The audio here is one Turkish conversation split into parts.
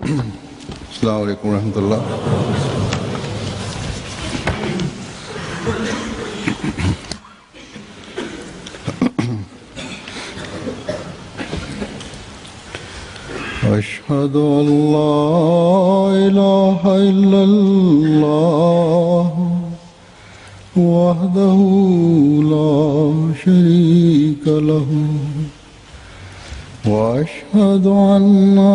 अस्सलाम वालेकुम रहमतुल्लाह। अशहदु अल्ला इलाहा इल्लल्लाह वहदहु ला शरीका लहू वअशहदु अन्ना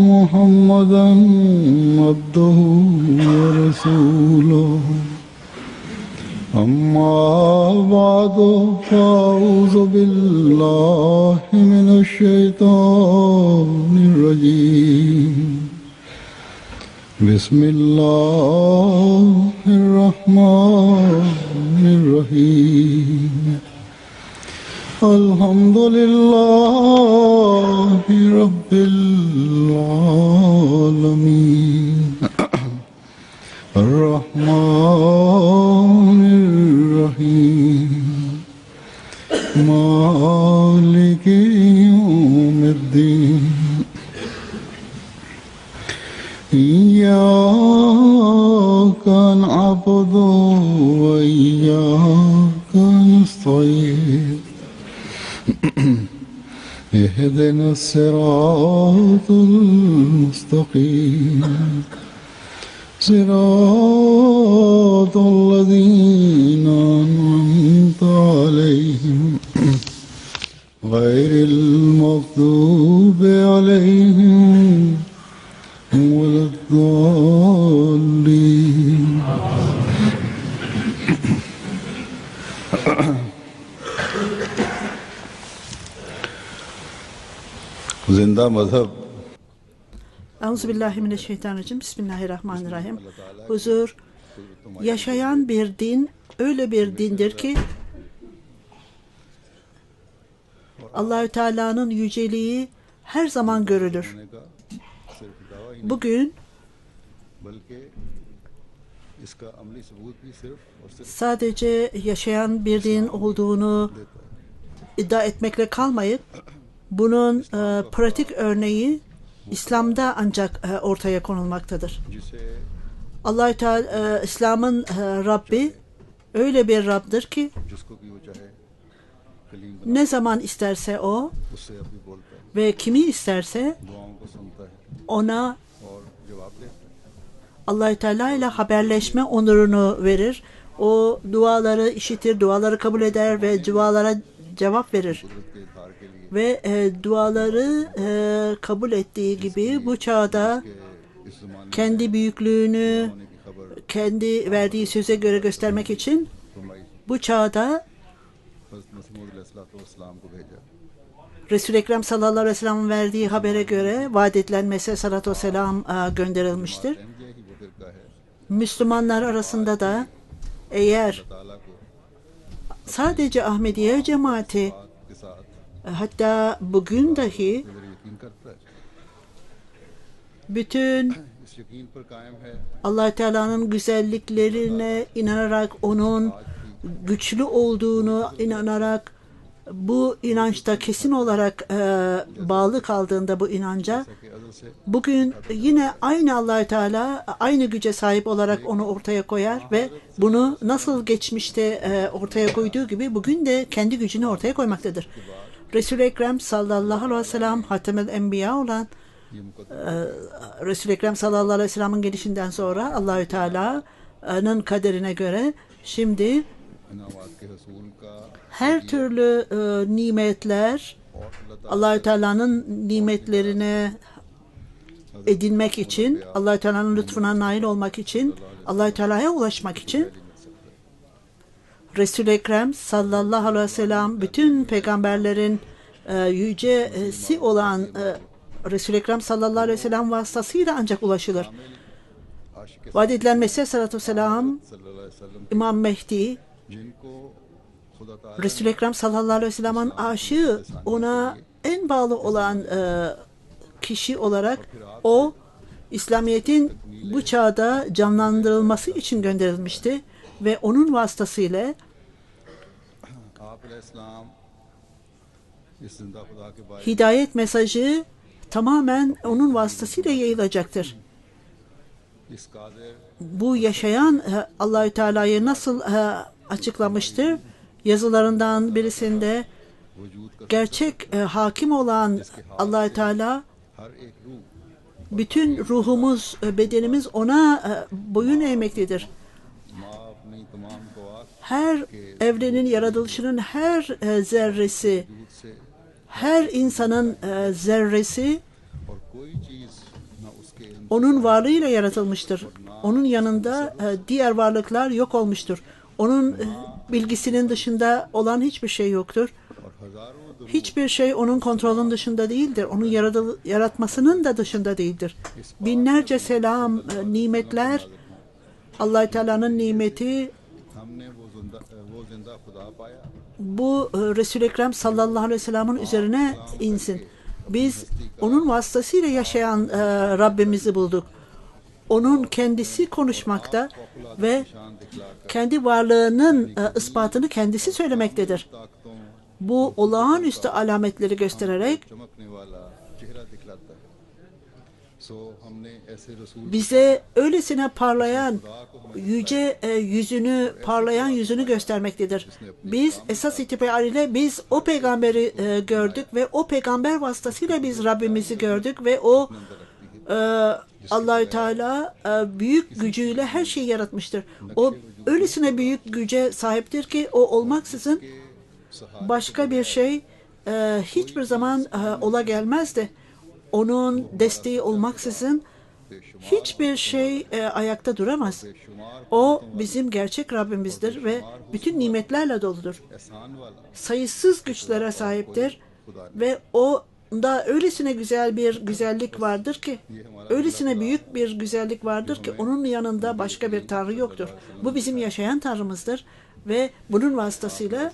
मुहम्मदन अब्दुहु व रसूलुहु अम्मा बादु फ़अऊज़ु बिल्लाहि मिनश शैतानिर रजीम बिस्मिल्लाहिर रहमानिर रहीम अल्हम्दुलिल्लाहि रब्बिल आलमीन अर्रहमानिर रहीम मालिकि यौमिद्दीन इय्याका नअबुदु व इय्याका नस्तईन اهدنا الصراط المستقيم صراط الذين أنعمت عليهم غير المغضوب عليهم ولا الضالين जिंदा मजहब Euzubillahimineşşeytanirracim. Bismillahirrahmanirrahim. Huzur, yaşayan bir din öyle bir dindir ki Allahü Teala'nın yüceliği her zaman görülür. Bugün sadece yaşayan bir din olduğunu iddia etmekle kalmayıp bunun pratik örneği İslam'da ancak ortaya konulmaktadır. Allah-u Teala İslam'ın Rabbi öyle bir Rab'dır ki ne zaman isterse o ve kimi isterse ona Allah-u Teala ile haberleşme onurunu verir. O duaları işitir, duaları kabul eder ve dualara cevap verir. Ve duaları kabul ettiği gibi bu çağda kendi büyüklüğünü kendi verdiği söze göre göstermek için bu çağda Resul-i Ekrem sallallahu aleyhi ve sellem'in verdiği habere göre vaat edilen Mesih sallallahu aleyhi ve sellem gönderilmiştir. Müslümanlar arasında da eğer sadece Ahmediye cemaati hatta bugün dahi bütün Allah Teala'nın güzelliklerine inanarak, onun güçlü olduğunu inanarak, bu inançta kesin olarak bağlı kaldığında bu inanca, bugün yine aynı Allah Teala aynı güce sahip olarak onu ortaya koyar ve bunu nasıl geçmişte ortaya koyduğu gibi bugün de kendi gücünü ortaya koymaktadır. Resul-i Ekrem sallallahu aleyhi ve sellem Hatemel Enbiya olan Resul-i Ekrem sallallahu aleyhi ve sellem'in gelişinden sonra Allahü Teala'nın kaderine göre şimdi her türlü nimetler Allahü Teala'nın nimetlerine edinmek için, Allahü Teala'nın lütfuna nail olmak için, Allahü Teala'ya ulaşmak için Resul-i Ekrem sallallahu aleyhi ve sellem bütün peygamberlerin yücesi olan Resul-i Ekrem sallallahu aleyhi ve sellem vasıtasıyla ancak ulaşılır. Vaat edilen Mesih sallallahu aleyhi ve sellem İmam Mehdi Resul-i Ekrem sallallahu aleyhi ve sellem'in aşığı, ona en bağlı olan kişi olarak o İslamiyet'in bu çağda canlandırılması için gönderilmişti ve onun vasıtasıyla hidayet mesajı tamamen onun vasıtasıyla yayılacaktır. इस Qadir Bu yaşayan Allahü Teala'yı nasıl açıklamıştır? Yazılarından birisinde वजूद का gerçek hakim olan Allahü Teala, हर एक रूह bütün ruhumuz, bedenimiz ona boyun eğmektedir. माँ अपनी तमाम कवात Her evrenin yaratılışının her zerresi, वजूद से her insanın zerresi और कोई चीज न उसके इल्म onun varlığıyla yaratılmıştır. Onun yanında diğer varlıklar yok olmuştur. Onun bilgisinin dışında olan hiçbir şey yoktur. और हजारों Hiçbir şey onun kontrolünün dışında değildir. Onun yaratmasının da dışında değildir. Binlerce selam, nimetler, Allah-u Teala'nın nimeti, हमने वो जिंदा खुदा पाया bu Resul-i Ekrem sallallahu aleyhi ve sellem'in üzerine insin. Biz onun vasıtasıyla yaşayan Rabbimizi bulduk. Onun kendisi konuşmakta ve शान दिखलाकर kendi varlığının ispatını kendisi söylemektedir. ताकतों Bu olağanüstü alametleri göstererek चमकने वाला चेहरा दिखलाता है सो हमने ऐसे रसूल bize öylesine parlayan yüce yüzünü, parlayan yüzünü göstermektedir. Biz esas itibariyle biz o peygamberi gördük ve o peygamber vasıtasıyla biz Rabbimizi gördük ve o Allahü Teala büyük gücüyle her şeyi yaratmıştır. O öylesine büyük güce sahiptir ki o olmaksızın başka bir şey hiçbir zaman ola gelmezdi. Onun desteği olmaksızın hiçbir şey ayakta duramaz. O bizim gerçek Rabbimizdir ve bütün nimetlerle doludur. एहसान वाला Sayısız güçlere sahiptir ve onda öylesine güzel bir güzellik vardır ki, öylesine büyük bir güzellik vardır ki onun yanında başka bir Tanrı yoktur. Bu bizim yaşayan Tanrımızdır ve bunun vasıtasıyla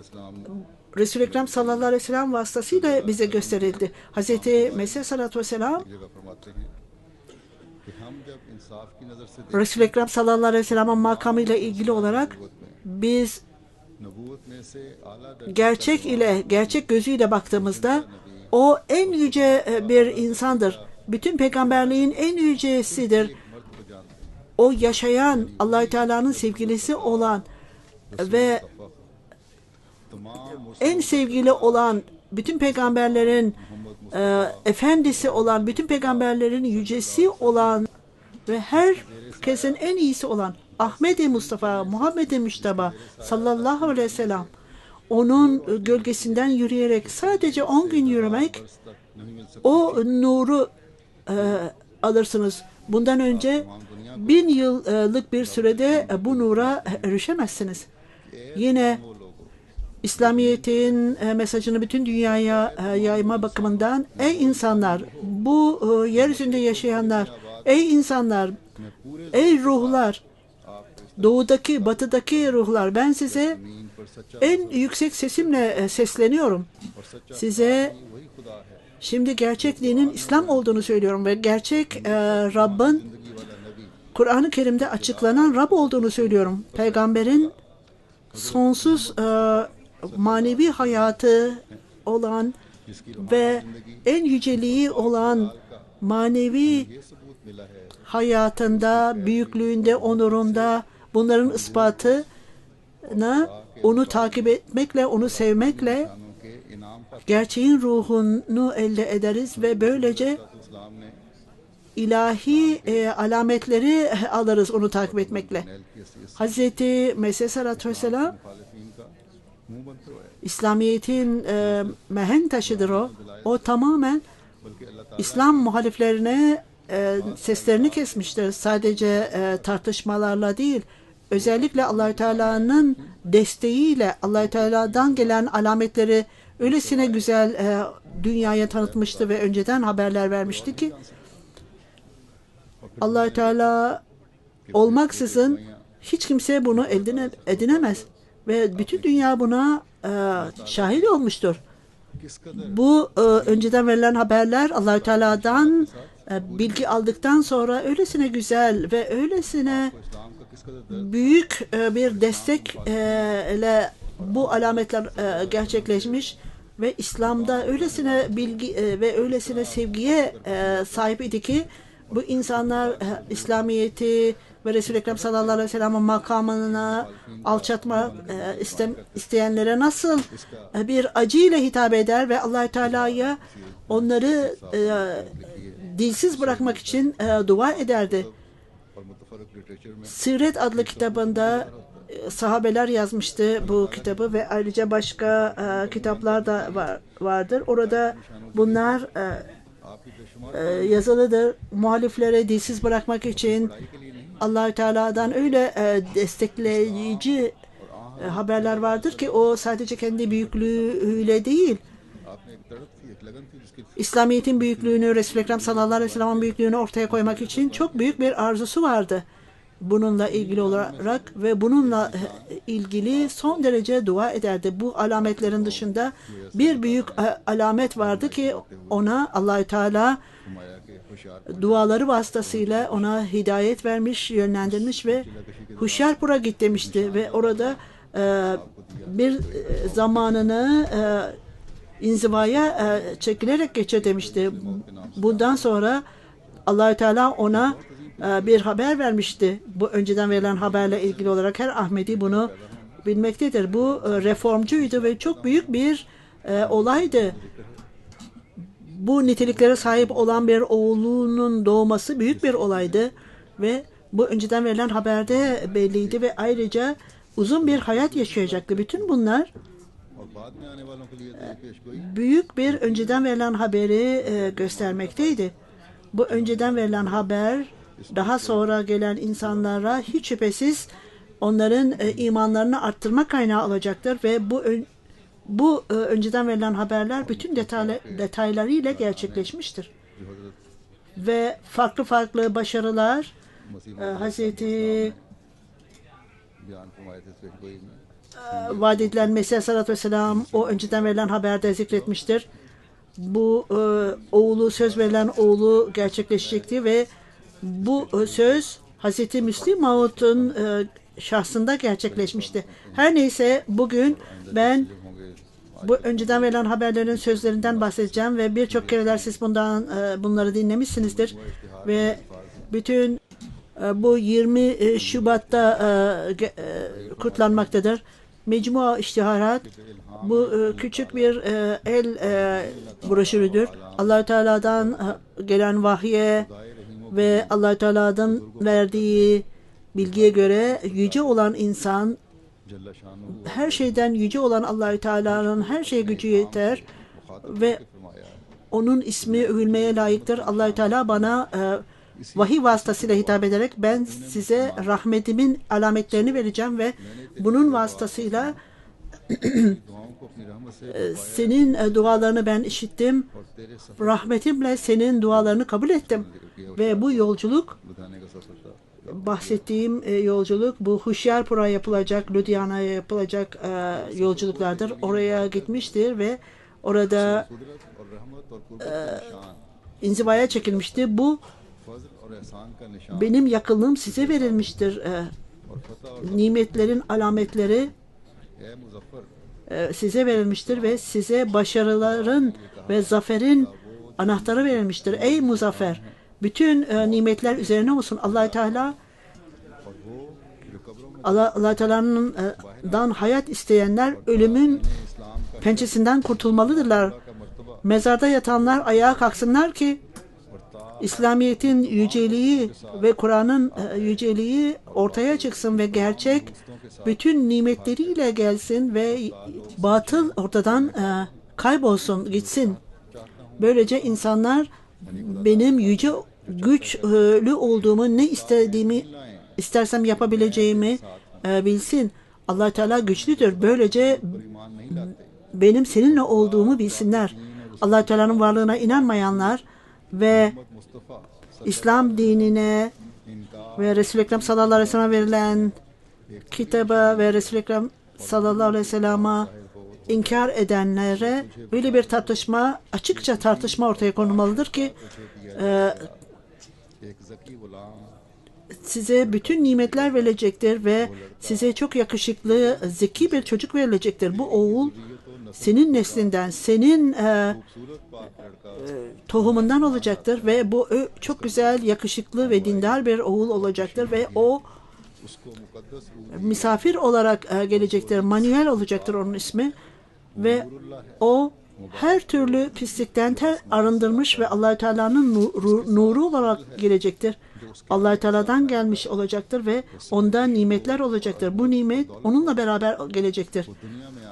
इस्लाम Resul-i Ekrem sallallahu aleyhi ve sellem vasıtasıyla bize gösterildi. Hz. Mesih sallallahu vesselam जगह फरमाते हैं कि हम जब इंसाफ की नजर से Resul-i Ekrem sallallahu aleyhi ve sellem'in makamıyla ilgili olarak biz नबूवत में से आला gerçek ile, gerçek gözüyle baktığımızda o en yüce bir insandır. Bütün peygamberliğin en yücesidir. O yaşayan Allah-u Teala'nın sevgilisi olan ve तमाम en sevgili olan, bütün peygamberlerin efendisi olan, bütün peygamberlerin yücesi olan ve herkesin en iyisi olan Ahmed-i Mustafa, Muhammed-i Müşteba sallallahu aleyhi ve sellem, onun gölgesinden yürüyerek sadece 10 gün yürümek, o nuru alırsınız. Bundan önce 1000 yıllık bir sürede bu nura erişemezsiniz. Yine İslamiyet'in mesajını bütün dünyaya yayma bakımından, ey insanlar, bu yeryüzünde yaşayanlar, ey insanlar, ey ruhlar, doğudaki, batıdaki ruhlar, ben size en yüksek sesimle sesleniyorum. Size şimdi gerçek dinin İslam olduğunu söylüyorum ve gerçek Rabbin Kur'an-ı Kerim'de açıklanan Rab olduğunu söylüyorum. Peygamberin sonsuz manevi hayatı olan ve en yüceliği olan manevi hayatında, büyüklüğünde, onurunda bunların ispatına onu takip etmekle, onu sevmekle gerçeğin ruhunu elde ederiz ve böylece ilahi alametleri alırız onu takip etmekle. Hazreti Mesih sallallahu aleyhi ve sellem İslamiyet'in mehenk taşıdır o. O tamamen İslam muhaliflerine seslerini kesmiştir. Sadece tartışmalarla değil, özellikle Allahü Teala'nın desteğiyle, Allahü Teala'dan gelen alametleri öylesine güzel dünyaya tanıtmıştı ve önceden haberler vermişti ki Allahü Teala olmaksızın hiç kimse bunu edinemez ve bütün dünya buna şahit olmuştur. Bu önceden verilen haberler Allahü Teala'dan bilgi aldıktan sonra öylesine güzel ve öylesine büyük bir destekle bu alametler gerçekleşmiş Ve İslam'da öylesine bilgi ve öylesine sevgiye sahip idi ki bu insanlar İslamiyet'i ve Resul-i Ekrem sallallahu aleyhi ve sellem'in makamına alçatmak isteyenlere nasıl bir acıyla hitap eder ve Allah-u Teala'ya onları dilsiz bırakmak için dua ederdi. और मुतफरक लिटरेचर में Siret adlı kitabında sahabeler yazmıştı bu kitabı ve ayrıca başka kitaplar da vardır. Orada bunlar आपकी बेशुमार yazılıdır. Muhaliflere dilsiz bırakmak için के लिए नहीं Allah-u Teala'dan öyle destekleyici haberler vardır ki o sadece kendi büyüklüğüyle değil, आपने एक तड़प थी एक लगन थी जिसकी İslamiyet'in büyüklüğünü, Resul-i Ekrem sallallahu aleyhi ve sellem'in büyüklüğünü ortaya koymak için çok büyük bir arzusu vardı. Bununla ilgili olarak ve bununla ilgili son derece dua ederdi. Bu alametlerin dışında bir büyük alamet vardı ki ona Allah-u Teala माया के होशियार duaları vasıtasıyla ona hidayet vermiş, yönlendirmiş ve Huşyarpur'a git demişti ve orada bir zamanını inzivaya çekilerek geçir demişti. Bundan sonra Allah-u Teala ona bir haber vermişti. Bu önceden verilen haberle ilgili olarak her Ahmedi bunu bilmektedir. Bu reformcuydu ve çok büyük bir olaydı. Bu niteliklere sahip olan bir oğlunun doğması büyük bir olaydı ve bu önceden verilen haberde belliydi ve ayrıca uzun bir hayat yaşayacaktı. Bütün bunlar और बाद में आने वालों के लिए तो ये पेशगोई büyük bir önceden verilen haberi göstermekteydi. Bu önceden verilen haber daha sonra gelen insanlara hiç şüphesiz onların imanlarını arttırma kaynağı olacaktır ve bu önceden verilen haberler bütün detaylarıyla gerçekleşmiştir. जो हजरत Ve farklı farklı başarılar Hazreti बयान फरमाए थे पेशगोई में vaat edilen Mesih Aleyhisselatü Vesselam o önceden verilen haberde zikretmiştir. Bu oğlu, söz verilen oğlu gerçekleşecekti ve bu söz Hazreti Müslim Maud'un şahsında gerçekleşmişti. Her neyse bugün ben होंगे bu önceden verilen haberlerin sözlerinden bahsedeceğim ve birçok kereler siz bunları dinlemişsinizdir ve bütün bu 20 Şubat'ta kutlanmaktadır. Mecmua İştiharat bu küçük bir el broşürüdür. Allah-u Teala'dan gelen vahye ve Allah-u Teala'dan verdiği bilgiye göre yüce olan insan, जल्ला शान her şeyden yüce olan Allah-u Teala'nın her şeye gücü yeter ve फरमाया onun ismi övülmeye layıktır. Allah-u Teala bana vahiy vasıtasıyla hitap ederek ben size rahmetimin alametlerini vereceğim ve bunun vasıtasıyla दुआओं को अपनी रहमत से senin dualarını ben işittim. और तेरे सफर Rahmetimle senin dualarını kabul ettim. Ve bu yolculuk, बताने का सफर था bahsettiğim yolculuk bu Huşyarpur'a yapılacak, Ludhiana'ya yapılacak yolculuklardır. Oraya gitmiştir ve orada कुदरत और रहमत और कुर्बत का निशान inzivaya çekilmişti. Bu फजल और एहसान का निशान benim yakınlığım size verilmiştir. और फतह और Nimetlerin alametleri ए Muzaffar size verilmiştir ve size başarıların ve zaferin anahtarı verilmiştir. Ey Muzaffer, bütün nimetler üzerine olsun. Allah-u Teala और वो जो कब्रों में Allah Teala'dan hayat isteyenler ölümün इस्लाम का pençesinden kurtulmalıdırlar. का मर्तबा Mezarda yatanlar ayağa kalksınlar ki और ता İslamiyet'in yüceliği ve Kur'an'ın yüceliği ortaya çıksın ve gerçek bütün nimetleriyle gelsin ve batıl ortadan kaybolsun, gitsin. Böylece insanlar benim yüce güçlü olduğumu, ne istediğimi, istersem yapabileceğimi bilsin. Allah Teala güçlüdür. Böylece ईमान नहीं लाते benim seninle olduğumu bilsinler. Allah Teala'nın varlığına inanmayanlar ve Mustafa İslam dinine इनका ve Resul-i Ekrem sallallahu aleyhi ve sellem'e verilen kitaba ve Resul-i Ekrem sallallahu aleyhi ve sellem'e inkar edenlere böyle bir tartışma, açıkça tartışma ortaya konulmalıdır ki एक ज़की गुलाम size bütün nimetler verilecektir ve size çok yakışıklı, zeki bir çocuk verilecektir. Bu oğul senin neslinden, senin खूबसूरत पाक लड़का tohumundan olacaktır ve bu çok güzel, yakışıklı ve dindar bir oğul olacaktır ve o उसको मुकद्दस misafir olarak gelecektir. Manuel olacaktır onun ismi ve Noorullah है o her türlü pislikten arındırmış ve Allah Teala'nın nuru olarak gelecektir. Allah Teala'dan gelmiş olacaktır ve onda nimetler olacaktır. Bu nimet onunla beraber gelecektir. दुनिया में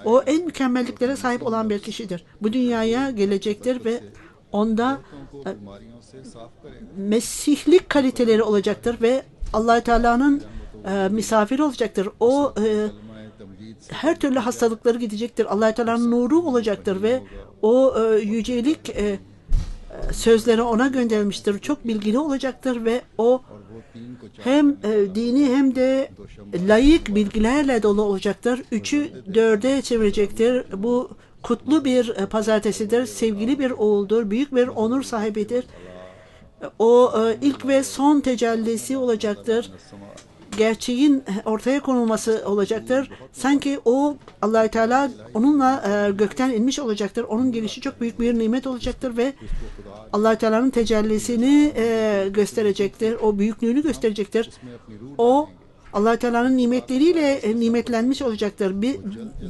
O en mükemmelliklere sahip olan bir kişidir. Bu dünyaya gelecektir ve onda को बीमारियों से साफ करेगा mesihlik kaliteleri olacaktır ve Allah Teala'nın misafiri olacaktır. O कलमाए तमजीद से her türlü hastalıkları gidecektir. Allah Teala'nın nuru olacaktır ve o yücelik sözleri ona gönderilmiştir. Çok bilgili olacaktır ve o और वो तीन को hem dini hem de layık bilgilerle dolu olacaktır. Üçü dörde çevirecektir. Bu kutlu bir pazartesidir. Sevgili bir oğuldur. Büyük bir onur sahibidir. O ilk ve son tecellisi olacaktır. Gerçeğin ortaya konulması olacaktır. Sanki o Allah Teala onunla gökten inmiş olacaktır. Onun gelişi çok büyük bir nimet olacaktır ve Allah Teala'nın tecellisini gösterecektir. O büyüklüğünü gösterecektir. O Allah Teala'nın nimetleriyle nimetlenmiş olacaktır.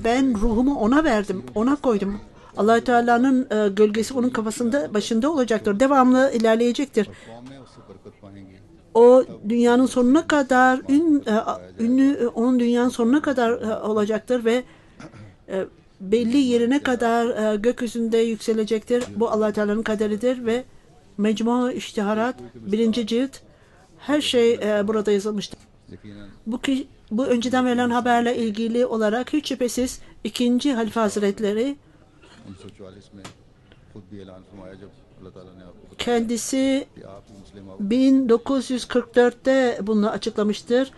Ben ruhumu ona verdim, ona koydum. Allah Teala'nın gölgesi onun kafasında, başında olacaktır. Devamlı ilerleyecektir. कौमें उससे बरकत पाएंगी O dünyanın sonuna kadar ünlü onun dünyanın sonuna kadar olacaktır ve belli yerine kadar gökyüzünde yükselecektir. Bu Allah Teala'nın kaderidir ve Mecmu İştiharat 1. cilt her şey burada yazılmıştır. यकीनन Bu önceden verilen haberle ilgili olarak hiç şüphesiz 2. Halife Hazretleri 1944 में खुद भी ऐलान फरमाया जब अल्लाह ताला ने आपको बताया kendisi कि आप मुस्लिम आओ 1944'te bunu açıklamıştır.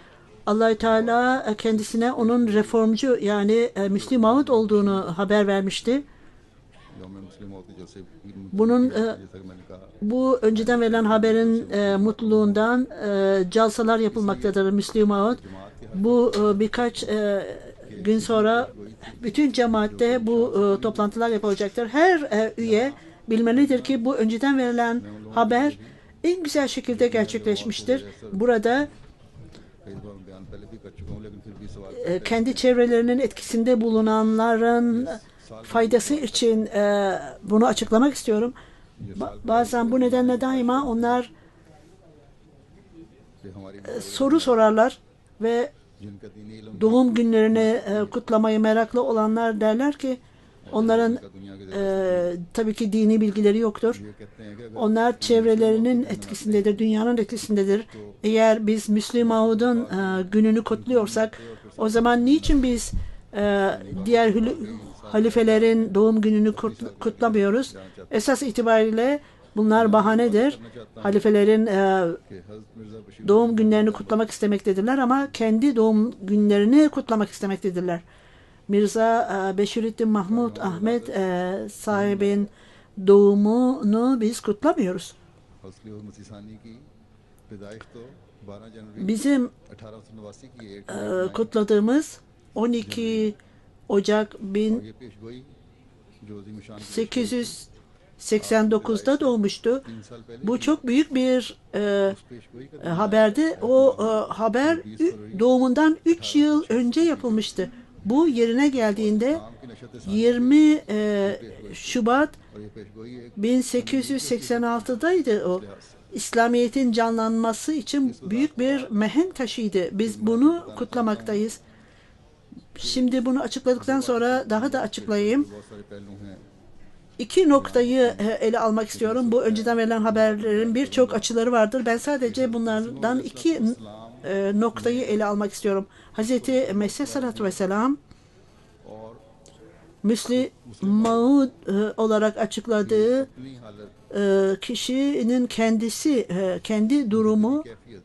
Allah Teala kendisine onun reformcu yani Müslim Maud olduğunu haber vermişti. यौम मुस्लिम आओ के जैसे Bunun जैसा कि मैंने कहा bu önceden verilen haberin mutluluğundan calsalar yapılmaktadır Müslim Maud. Bu birkaç gün sonra bütün cemaatte bu toplantılar yapılacaktır. Her üye bilmelidir ki bu önceden verilen haber en güzel şekilde gerçekleşmiştir. Burada कई बार बयान पहले भी कर चुका हूँ लेकिन फिर भी सवाल kendi çevrelerinin etkisinde bulunanların faydası için bunu açıklamak istiyorum. Bazen bu nedenle daima onlar कि हमारी soru sorarlar ve जिनका दीनी इल्म doğum günlerini kutlamayı meraklı olanlar derler ki onların का दुनिया के tabii ki dini bilgileri yoktur. ये कहते हैं कि अगर Onlar çevrelerinin etkisindedir, dünyanın etkisindedir. Eğer biz Müslim Maud'un gününü kutluyorsak o zaman niçin biz diğer halifelerin doğum gününü kutlamıyoruz? Esas itibariyle bunlar bahanedir. Halifelerin कि हज़रत मिर्ज़ा Bashir doğum günlerini kutlamak istemektedirler ama kendi doğum günlerini kutlamak istemektedirler. Mirza Beşiruddin Mahmud Ahmet sahibin doğumunu biz kutlamıyoruz. हौसले और मसीसानी की पैदाइश तो 12 जनवरी Bizim 1889 की 8 kutladığımız 12 Ocak ये पेशगोई जो अज़ीम शान 1889'da doğmuştu. 3 साल पहले Bu çok büyük bir पेशगोई का haberdi. O haber doğumundan 3 yıl önce yapılmıştı. Bu yerine geldiğinde नाम की नशत 20 Şubat और ये पेशगोई एक 1886'daydı o. İslamiyet'in canlanması için büyük bir mehenk taşıydı. Biz bunu kutlamaktayız. Şimdi bunu açıkladıktan sonra daha da açıklayayım. बहुत सारे पहलू हैं İki noktayı ele almak istiyorum. Bu önceden verilen haberlerin birçok açıları vardır. Ben sadece bunlardan iki noktayı ele almak istiyorum. Hazreti Mesih Aleyhisselatü Vesselam और Müslim Maud olarak açıkladığı अपनी हालत kişinin kendisi, kendi durumu कैफियत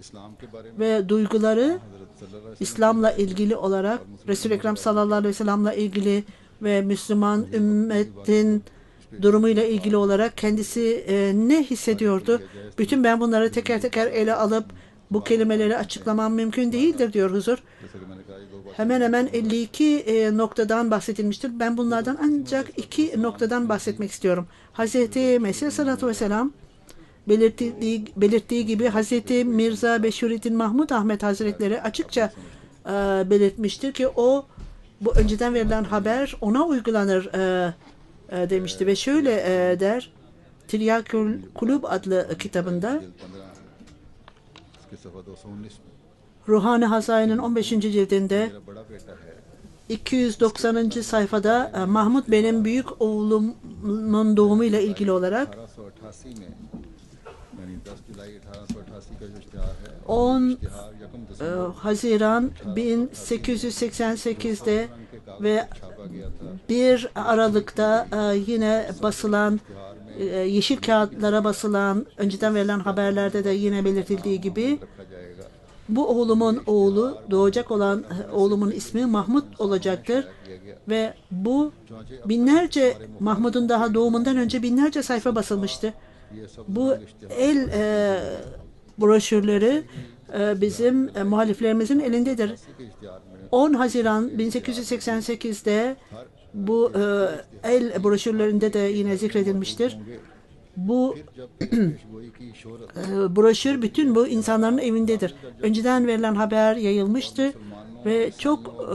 इस्लाम के बारे में ve duyguları हज़रत सल्लल्लाहु अलैहि İslam'la ilgili olarak Resul-i Ekrem sallallahu aleyhi ve sellem'le ilgili ve Müslüman ümmetin durumuyla ilgili olarak kendisi ne hissediyordu? Bütün ben bunları teker teker ele alıp bu kelimeleri açıklamam mümkün değildir diyor huzur. जैसा कि मैंने कहा hemen hemen 52 noktadan bahsedilmiştir. Ben bunlardan ancak 2 noktadan bahsetmek istiyorum. Hz. Mesih Aleyhisselatü Vesselam belirttiği gibi Hz. Mirza Beşiruddin Mahmud Ahmet Hazretleri açıkça belirtmiştir ki bu önceden verilen haber ona uygulanır demişti ve şöyle der Tiryakül Kulub adlı kitabında Ruhani Hazain'in 15. cildinde 290. sayfada Mahmud benim büyük oğlumun doğumuyla ilgili olarak 10 Haziran 1888'de ve 1 Aralık'ta yine basılan yeşil kağıtlara basılan önceden verilen haberlerde de yine belirtildiği gibi bu oğlumun oğlu doğacak olan oğlumun ismi Mahmud olacaktır ve bu binlerce Mahmud'un daha doğumundan önce binlerce sayfa basılmıştı. Bu el broşürleri bizim muhaliflerimizin elindedir. 10 Haziran 1888'de bu el broşürlerinde de yine zikredilmiştir. Bu broşür bütün bu insanların evindedir. Önceden verilen haber yayılmıştı ve çok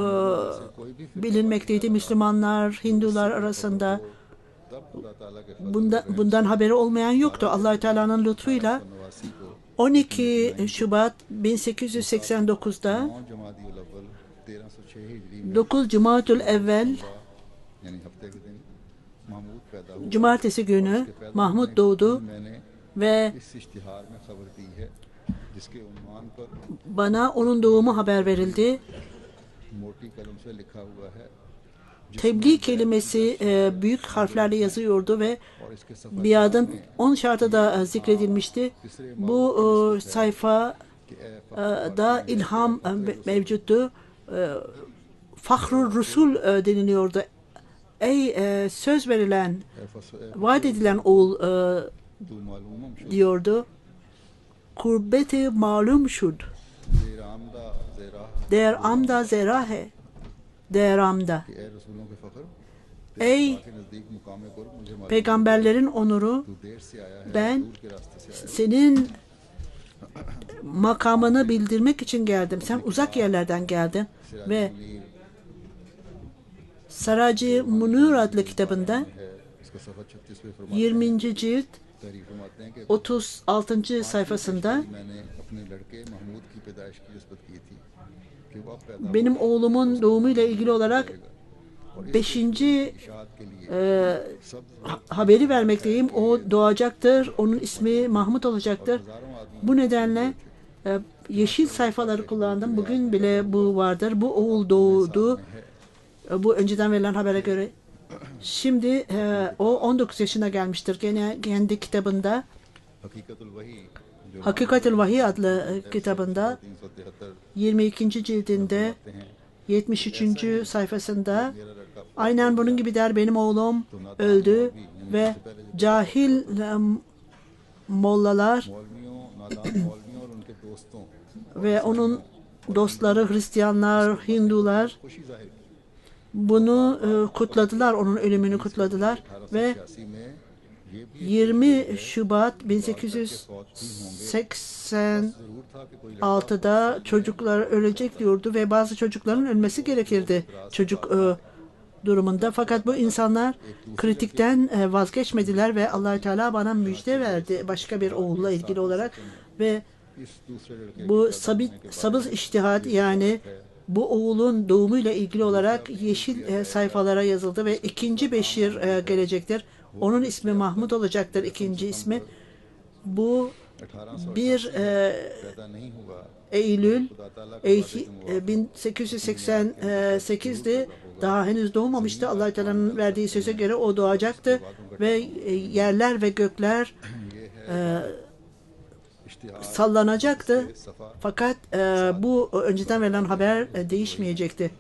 bilinmekteydi Müslümanlar, Hindular arasında. Bundan haberi olmayan yoktu. Allah-u Teala'nın lütfuyla 12 Şubat 1889'da 9 Cumaatül Evvel Cumartesi günü Mahmud doğdu ve bana onun doğumu haber verildi. Tebliğ kelimesi büyük harflerle yazıyordu ve biadın 10 şartı da zikredilmişti. Bu sayfada ilham mevcuttu. Fahrur Rusul deniliyordu. Ey söz verilen, vaat edilen oğul diyordu. Kurbeti malum şud. Der amda zerahe. Der amda. Ey peygamberlerin onuru, ben senin makamını bildirmek için geldim. Sen uzak yerlerden geldin ve Saracı Munir adlı kitabında 20. cilt 36. sayfasında benim oğlumun doğumuyla ilgili olarak 5. haberi vermekteyim. O doğacaktır. Onun ismi Mahmud olacaktır. Bu nedenle yeşil sayfaları kullandım. Bugün bile bu vardır. Bu oğul doğdu. Bu önceden verilen habere göre. Şimdi o 19 yaşına gelmiştir. Gene kendi kitabında Hakikatül Vahiy adlı kitabında 22. cildinde 73. sayfasında aynen bunun gibi der, benim oğlum öldü ve cahil mollalar ve onun dostları Hristiyanlar, Hindular bunu kutladılar, onun ölümünü kutladılar ve 20 Şubat 1886'da çocuklar ölecek diyordu ve bazı çocukların ölmesi gerekirdi çocuk durumunda. Fakat bu insanlar kritikten vazgeçmediler ve Allah-u Teala bana müjde verdi başka bir oğulla ilgili olarak ve bu sabız içtihat, yani bu oğulun doğumuyla ilgili olarak yeşil sayfalara yazıldı ve ikinci Beşir gelecektir. Onun ismi Mahmud olacaktır, ikinci ismi. Bu 1 Eylül 1888'de daha henüz doğmamıştı. Allah-u Teala'nın verdiği söze göre o doğacaktı ve yerler ve gökler sallanacaktı. Fakat bu önceden verilen haber değişmeyecekti.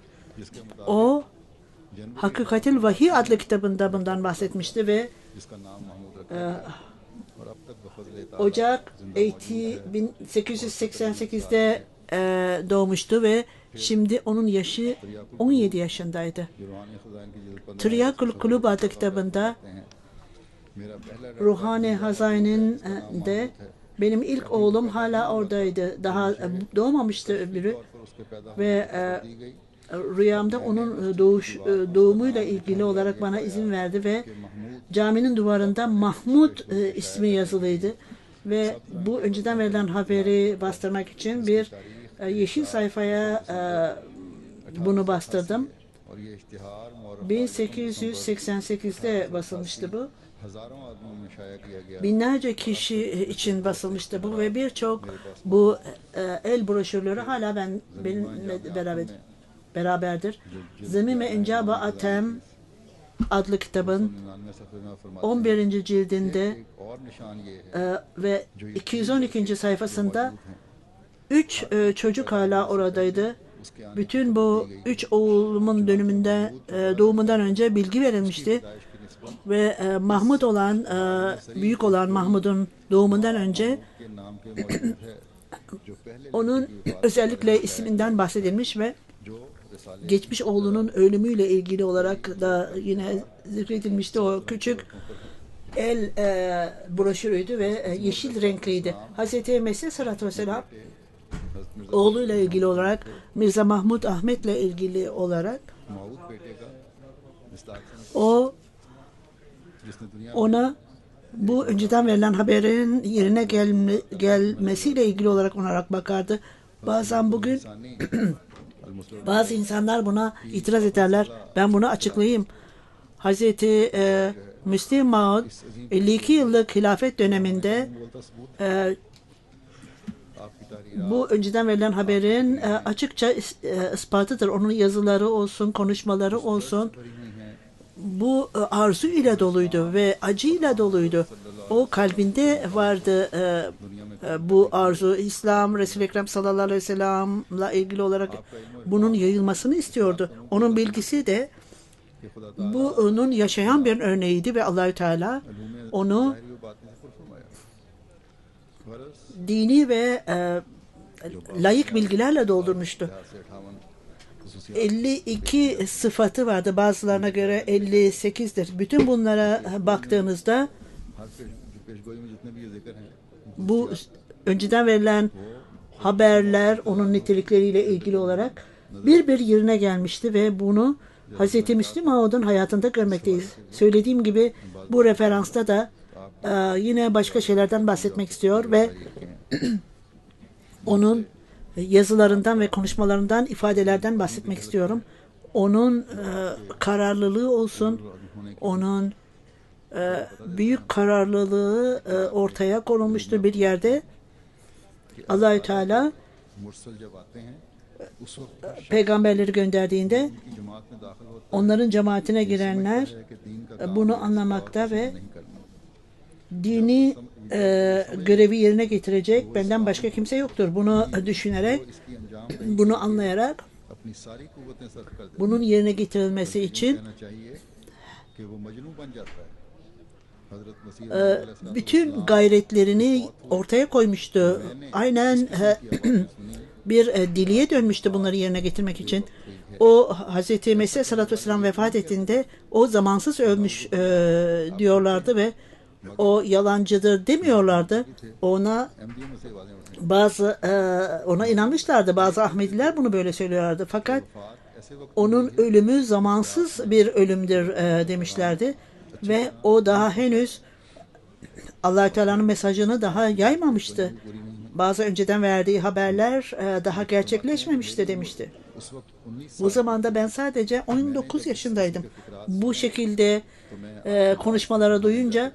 O Hakikatül Vahiy adlı kitabında bundan bahsetmişti ve Ocak 1888'de doğmuştu ve şimdi onun yaşı 17 yaşındaydı. जो रूहानी खजान की जिल्द 15 Tiryakul Kulub adlı kitabında हैं। मेरा पहला Ruhani Hazayn'in de benim ilk oğlum hala oradaydı. Daha doğmamıştı öbürü तौर पर उसके पैदा ve दी गई rüyamda onun doğumuyla ilgili olarak bana izin verdi ve caminin duvarında Mahmud ismi yazılıydı ve bu önceden verilen haberi bastırmak için bir yeşil sayfaya bunu bastırdım. और ये इश्तिहार Muharram 1888'de basılmıştı bu. हजारों आदमियों में शाया किया गया। Binlerce kişi için basılmıştı bu ve birçok bu el broşürleri hala benimle beraberdir. Zemime Encaba Atem adlı kitabın 99 सफ़े में फरमाते 11. cildinde हैं, एक और निशान ये है ve 212. sayfasında 3 çocuk hala oradaydı. Bütün bu 3 oğlumun doğumundan önce bilgi verilmişti. Daesh की निस्बत Ve Mahmud olan, büyük olan Mahmud'un doğumundan önce के नाम के मौजूद है जो पहले onun özellikle isminden bahsedilmiş ve जो रिसाले geçmiş oğlunun ölümüyle ilgili olarak da yine zikredilmişti. O küçük el broşürüydü ve yeşil renkliydi. Hz. Mesih Aleyhisselatü Vesselam हज़रत Mirza oğluyla ilgili olarak Mirza Mahmud Ahmet'le ilgili olarak माऊद बेटे का मिस्ताक o जिसने दुनिया ona bu önceden verilen haberin yerine gelmesiyle ilgili olarak bakardı. Bazen bugün इंसानी अलमुस्लिम bazı insanlar buna itiraz ederler. Ben bunu açıklayayım. Hazreti Müslim Maud 52 yıllık hilafet döneminde बोलता सबूत आपकी तारीख bu önceden verilen haberin açıkça ispatıdır. Onun yazıları olsun, konuşmaları olsun. भरी हुई हैं Bu arzu ile doluydu ve acı ile doluydu. O kalbinde vardı bu arzu. İslam, Resul-i Ekrem sallallahu aleyhi ve sellem'la ilgili olarak bunun yayılmasını istiyordu. Onun bilgisi de कि खुदा bu onun yaşayan bir örneğiydi ve Allahü Teala ताला onu ज़ाहिरी बातें से फरमाया गरज dini ve layık bilgilerle doldurmuştu. से 58 खसूसियात 52 sıfatı vardı. Bazılarına göre 58'dir. Bütün bunlara baktığımızda हर पेशगोई में जितने भी ये जिक्र हैं bu önceden verilen haberler onun nitelikleriyle ilgili olarak bir yerine gelmişti ve bunu Hz. Müslim Maud'un hayatında görmekteyiz. Söylediğim gibi bu referansta da yine başka şeylerden bahsetmek istiyor ve onun yazılarından ve konuşmalarından, ifadelerden bahsetmek istiyorum. Onun kararlılığı olsun, onun büyük kararlılığı ortaya konulmuştur bir yerde. Allahü Teala Mursal जब आते हैं उस वक्त peygamberleri gönderdiğinde की जमात में दाखिल होता onların cemaatine girenler है कि दीन का bunu anlamakta ve नहीं करना dini görevi yerine getirecek benden başka kimse yoktur. Bunu düşünerek, इसकी अंजाम bunu anlayarak अपनी सारी कुव्वतें सर्फ कर देता bunun yerine getirilmesi için कहना चाहिए कि वो मजनू बन जाता है हजरत मसीह bütün gayretlerini ortaya koymuştu. Aynen bir diliye dönmüştü bunları yerine getirmek için. O Hz. Mesih Aleyhisselatü Vesselam vefat ettiğinde o zamansız ölmüş diyorlardı ve o yalancıdır demiyorlardı. Ona MDM से वादे उठे bazı ona inanmışlardı. Bazı Ahmediler bunu böyle söylüyorlardı. Fakat वफात ऐसे वक्त onun ölümü zamansız bir ölümdür demişlerdi. Ve o daha henüz Allah-u Teala'nın mesajını daha yaymamıştı. Bazı önceden verdiği haberler daha gerçekleşmemişti demişti. उस वक्त 19 Bu zamanda ben sadece 19 yaşındaydım. Bu şekilde konuşmalara duyunca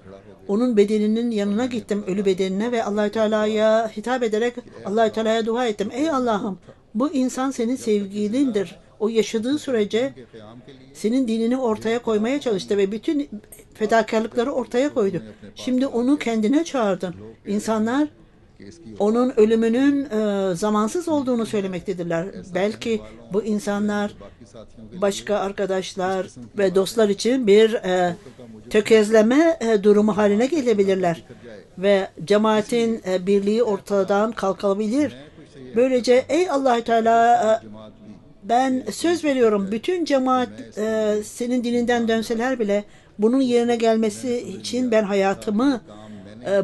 onun bedeninin yanına gittim, ölü bedenine ve Allah-u Teala'ya hitap ederek Allah-u Teala'ya dua ettim. Ey Allah'ım, bu insan senin sevgilindir. O yaşadığı sürece के क़याम के लिए senin dinini ortaya koymaya çalıştı ve bütün fedakarlıkları ortaya koydu. Şimdi onu kendine çağırdın. İnsanlar कि इसकी onun ölümünün zamansız olduğunu söylemektedirler. Belki bu insanlar बाकी साथियों के başka arkadaşlar ve dostlar için bir tökezleme durumu haline gelebilirler. Ve cemaatin birliği ortadan kalkabilir. Böylece ey Allah Teala, जमात भी ben söz veriyorum, bütün cemaat senin dininden dönseler bile bunun yerine gelmesi için ben hayatımı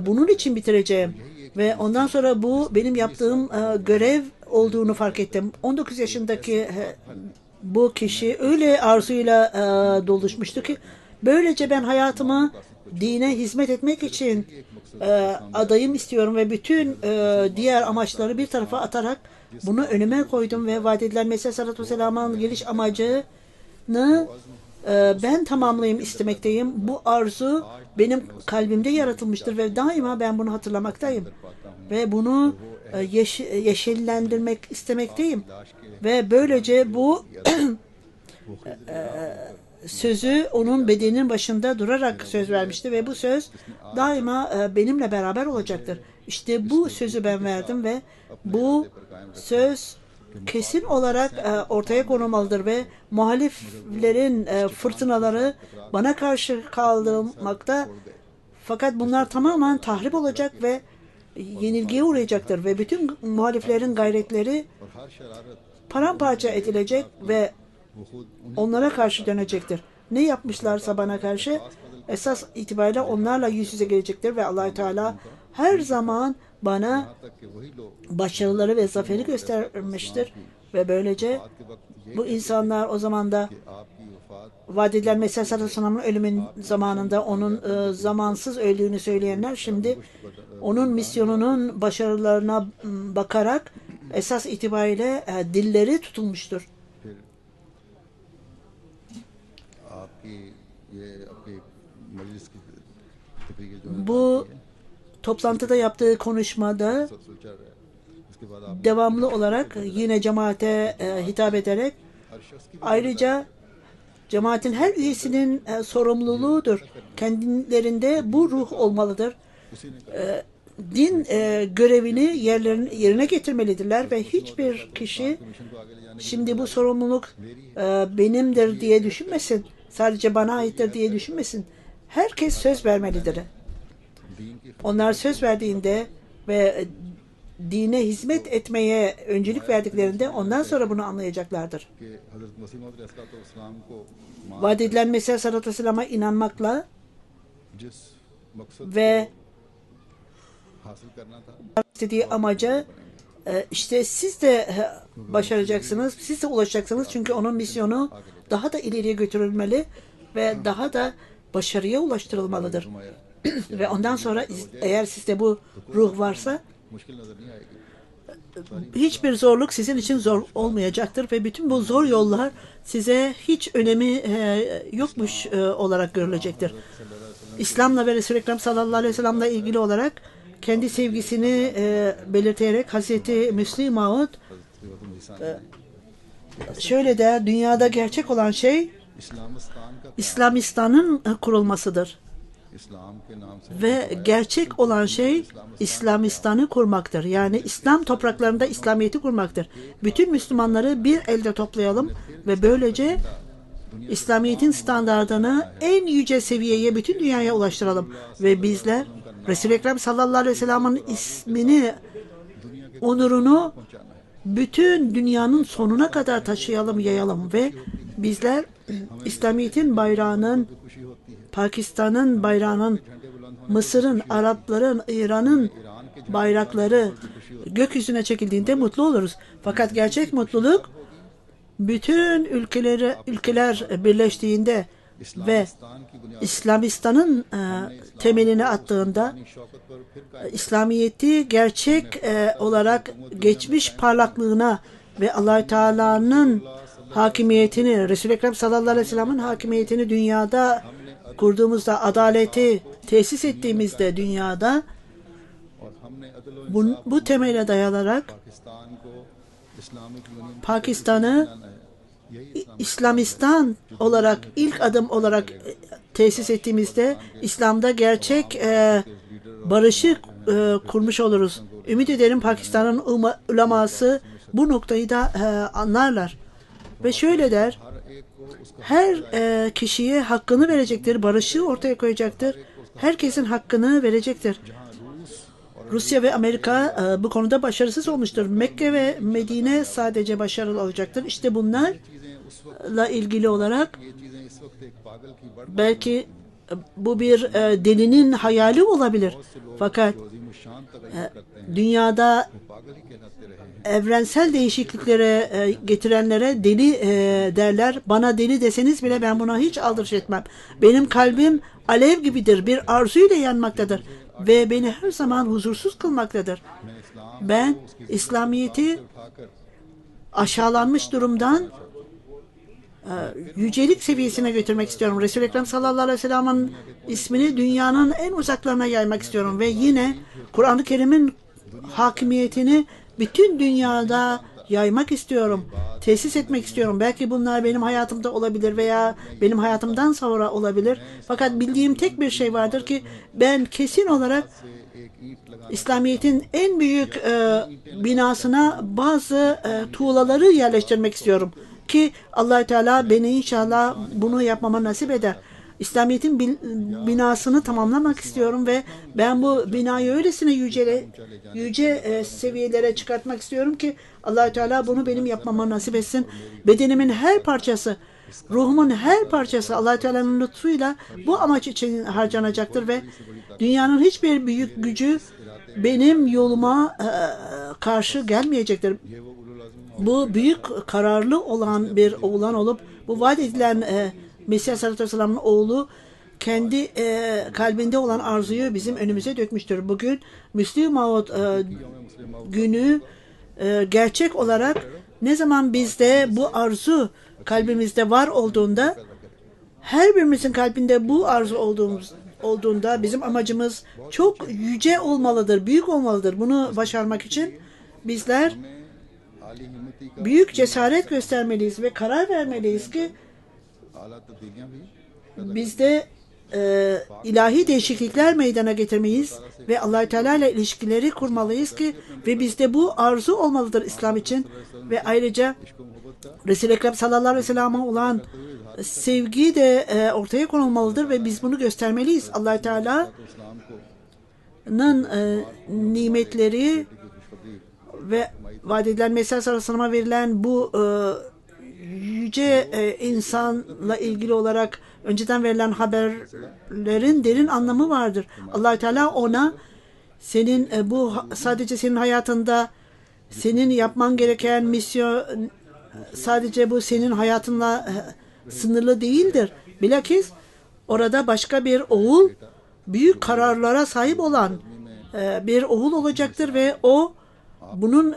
bunun için bitireceğim. Ve ondan sonra bu benim yaptığım görev olduğunu fark ettim. 19 yaşındaki bu kişi öyle arzuyla doluşmuştu ki böylece ben hayatımı dine hizmet etmek için adayım istiyorum ve bütün diğer amaçları bir tarafa atarak bunu önüme koydum ve vaat edilen Mesih Aleyhisselatü Vesselam'ın geliş amacını ben tamamlayayım istemekteyim. Bu arzu benim kalbimde yaratılmıştır ve daima ben bunu hatırlamaktayım. Ve bunu yeşillendirmek istemekteyim. Ve böylece bu sözü onun bedeninin başında durarak söz vermişti ve bu söz daima benimle beraber olacaktır. İşte bu sözü ben verdim ve bu söz kesin olarak ortaya konulmalıdır ve muhaliflerin fırtınaları bana karşı kaldırmakta, fakat bunlar tamamen tahrip olacak ve yenilgiye uğrayacaktır ve bütün muhaliflerin gayretleri paramparça edilecek ve onlara karşı dönecektir. Ne yapmışlarsa bana karşı esas itibariyle onlarla yüz yüze gelecektir ve Allah Teala her zaman bana başarıları ve zaferi göstermiştir ve böylece bu insanlar o zaman da vaat edilen Mesih Aleyhisselam'ın ölümün zamanında onun zamansız öldüğünü söyleyenler şimdi onun misyonunun başarılarına bakarak esas itibariyle dilleri tutulmuştur. Bu toplantıda yaptığı konuşmada devamlı olarak yine cemaate hitap ederek ayrıca cemaatin her üyesinin sorumluluğudur. Kendilerinde bu ruh olmalıdır. Din görevini yerine getirmelidirler ve hiçbir kişi şimdi bu sorumluluk benimdir diye düşünmesin. Sadece bana aittir diye düşünmesin. Herkes söz vermelidir. Onlar söz verdiğinde ve dine hizmet etmeye öncülük verdiklerinde ondan sonra bunu anlayacaklardır. Vaat edilen Mesih Aleyhisselatü Vesselam'a inanmakla ve istediği amaca işte siz de başaracaksınız, siz de ulaşacaksınız çünkü onun misyonu daha da ileriye götürülmeli ve daha da başarıya ulaştırılmalıdır. Ve ondan sonra eğer sizde bu ruh varsa hiçbir zorluk sizin için zor olmayacaktır ve bütün bu zor yollar size hiç önemi yokmuş olarak görülecektir. İslam'la ve Resul-i Ekrem sallallahu aleyhi ve sellem'le ilgili olarak kendi sevgisini belirterek Hazreti Müslim Maud şöyle der: dünyada gerçek olan şey İslamistan'ın kurulmasıdır. Ve gerçek olan şey İslamistan'ı kurmaktır. Yani İslam topraklarında İslamiyet'i kurmaktır. Bütün Müslümanları bir elde toplayalım ve böylece İslamiyet'in standardını en yüce seviyeye bütün dünyaya ulaştıralım. Ve bizler Resul-i Ekrem sallallahu aleyhi ve sellem'in ismini, onurunu bütün dünyanın sonuna kadar taşıyalım, yayalım ve bizler İslamiyet'in bayrağının, Pakistan'ın bayrağının, Mısır'ın, Arapların, İran'ın bayrakları gökyüzüne çekildiğinde mutlu oluruz. Fakat gerçek mutluluk bütün ülkeler birleştiğinde ve İslamistan'ın temelini attığında, İslamiyet'i gerçek olarak geçmiş parlaklığına ve Allah-u Teala'nın hakimiyetini, Resul-i Ekrem sallallahu aleyhi ve sellem'in hakimiyetini dünyada kurduğumuzda, adaleti tesis ettiğimizde dünyada bu temele dayanarak Pakistan'ı İslamistan olarak ilk adım olarak tesis ettiğimizde İslam'da gerçek barışı kurmuş oluruz. Ümit ederim Pakistan'ın uleması bu noktayı da anlarlar. Ve şöyle der: her kişiye hakkını verecektir, barışı ortaya koyacaktır. Herkesin hakkını verecektir. Rusya ve Amerika bu konuda başarısız olmuştur. Mekke ve Medine sadece başarılı olacaktır. İşte bunlarla ilgili olarak belki bu bir delinin hayali olabilir. Fakat dünyada evrensel değişikliklere getirenlere deli derler. Bana deli deseniz bile ben buna hiç aldırış etmem. Benim kalbim alev gibidir. Bir arzuyla yanmaktadır. Ve beni her zaman huzursuz kılmaktadır. Ben İslamiyet'i aşağılanmış durumdan yücelik seviyesine götürmek istiyorum. Resul-i Ekrem sallallahu aleyhi ve sellem'in ismini dünyanın en uzaklarına yaymak istiyorum. Ve yine Kur'an-ı Kerim'in hakimiyetini bütün dünyada yaymak istiyorum. Tesis etmek istiyorum. Belki bunlar benim hayatımda olabilir veya benim hayatımdan sonra olabilir. Fakat bildiğim tek bir şey vardır ki ben kesin olarak İslamiyet'in en büyük binasına bazı tuğlaları yerleştirmek istiyorum. Ki Allah Teala beni inşallah bunu yapmama nasip eder. İslamiyet'in binasını tamamlamak istiyorum ve ben bu binayı öylesine yüce seviyelere çıkartmak istiyorum ki Allah Teala bunu benim yapmama nasip etsin. Bedenimin her parçası, ruhumun her parçası Allah Teala'nın lütfuyla bu amaç için harcanacaktır ve dünyanın hiçbir büyük gücü benim yoluma karşı gelmeyecektir. Bu büyük kararlı olan bir oğlan olup bu vaat edilen Mesih Aleyhisselatü Vesselam'ın oğlu kendi kalbinde olan arzuyu bizim önümüze dökmüştür. Bugün Müslüman Maud günü gerçek olarak ne zaman bizde bu arzu kalbimizde var olduğunda, her birimizin kalbinde bu arzu olduğunda bizim amacımız çok yüce olmalıdır, büyük olmalıdır. Bunu başarmak için bizler büyük cesaret göstermeliyiz ve karar vermeliyiz ki bizde ilahi değişiklikler meydana getirmeyiz ve Allah-u Teala ile ilişkileri kurmalıyız ki ve bizde bu arzu olmalıdır İslam için ve ayrıca Resul-i Ekrem sallallahu aleyhi ve sellem'e olan sevgi de ortaya konulmalıdır ve biz bunu göstermeliyiz. Allah-u Teala'nın nimetleri ve vaat edilen Mesih arasına verilen bu yüce insanla ilgili olarak önceden verilen haberlerin derin anlamı vardır. Allah-u Teala ona senin bu sadece senin hayatında senin yapman gereken misyon sadece bu senin hayatınla sınırlı değildir. Bilakis orada başka bir oğul büyük kararlara sahip olan bir oğul olacaktır ve o bunun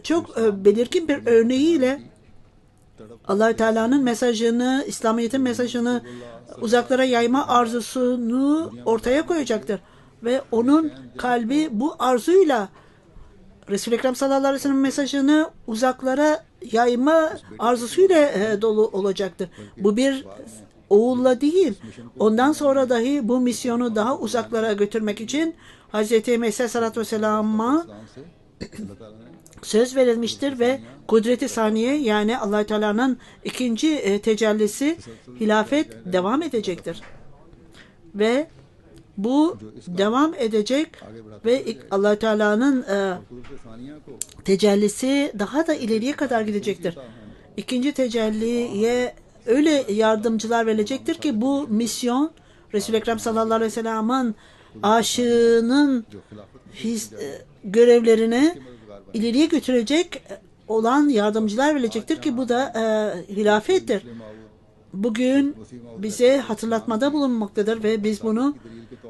çok belirgin bir örneğiyle Allah-u Teala'nın mesajını, İslamiyet'in mesajını uzaklara yayma arzusunu ortaya koyacaktır. Ve onun kalbi bu arzuyla Resul-i Ekrem sallallahu aleyhi ve sellem mesajını uzaklara yayma arzusuyla dolu olacaktır. Bu bir oğulla değil. Ondan sonra dahi bu misyonu daha uzaklara götürmek için Hz. Mesih sallallahu vesselam'a söz verilmiştir ve kudret-i saniye yani Allah-u Teala'nın ikinci tecellisi hilafet devam edecektir. Ve bu devam edecek ve Allah-u Teala'nın tecellisi daha da ileriye kadar gidecektir. İkinci tecelliye öyle yardımcılar verilecektir ki bu misyon Resul-i Ekrem sallallahu aleyhi ve sellem'in aşığının görevlerini ileriye götürecek olan yardımcılar verilecektir ki bu da hilafettir. Bugün bize hatırlatmada bulunmaktadır ve biz bunu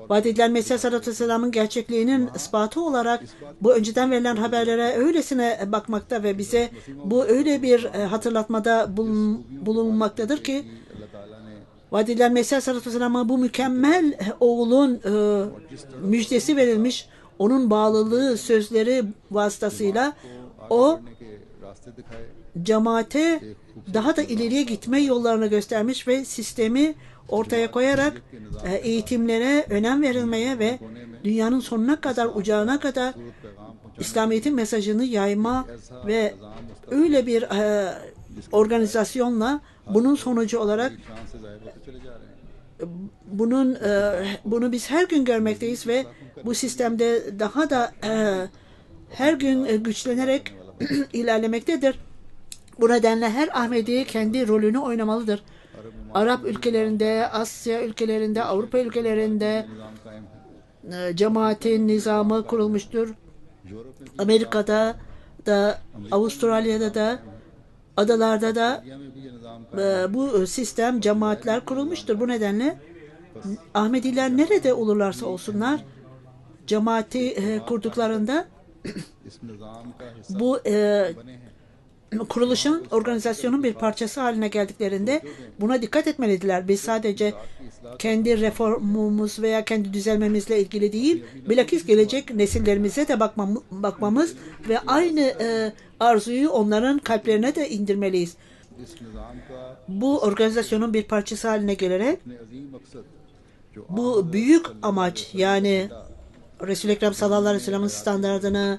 vaat edilen Mesih Aleyhisselatü Vesselam'ın gerçekliğinin ispatı olarak bu önceden verilen haberlere öylesine bakmakta ve bize bu öyle bir hatırlatmada bulunmaktadır ki vaat edilen Mesih Aleyhisselatü Vesselam'a bu mükemmel oğulun müjdesi verilmiş. Onun bağlılığı sözleri vasıtasıyla o cemaate daha da ileriye gitme yollarını göstermiş ve sistemi ortaya koyarak eğitimlere önem verilmeye ve dünyanın sonuna kadar, ucağına kadar İslamiyet'in mesajını yayma ve öyle bir organizasyonla bunun sonucu olarak bunu biz her gün görmekteyiz ve bu sistemde daha da her gün güçlenerek ilerlemektedir. Bu nedenle her Ahmedi kendi rolünü oynamalıdır. Arap ülkelerinde, Asya ülkelerinde, Avrupa ülkelerinde cemaatin nizamı kurulmuştur. Amerika'da da, Avustralya'da da, adalarda da bu sistem, cemaatler kurulmuştur. Bu nedenle Ahmediler nerede olurlarsa olsunlar, cemaati kurduklarında bu kuruluşun, organizasyonun bir parçası haline geldiklerinde buna dikkat etmelidirler. Biz sadece kendi reformumuz veya kendi düzelmemizle ilgili değil, bilakis gelecek nesillerimize de bakmamız ve aynı arzuyu onların kalplerine de indirmeliyiz. Bu organizasyonun bir parçası haline gelerek bu büyük amaç, yani Resul-i Ekrem sallallahu aleyhi ve sellem'in standartını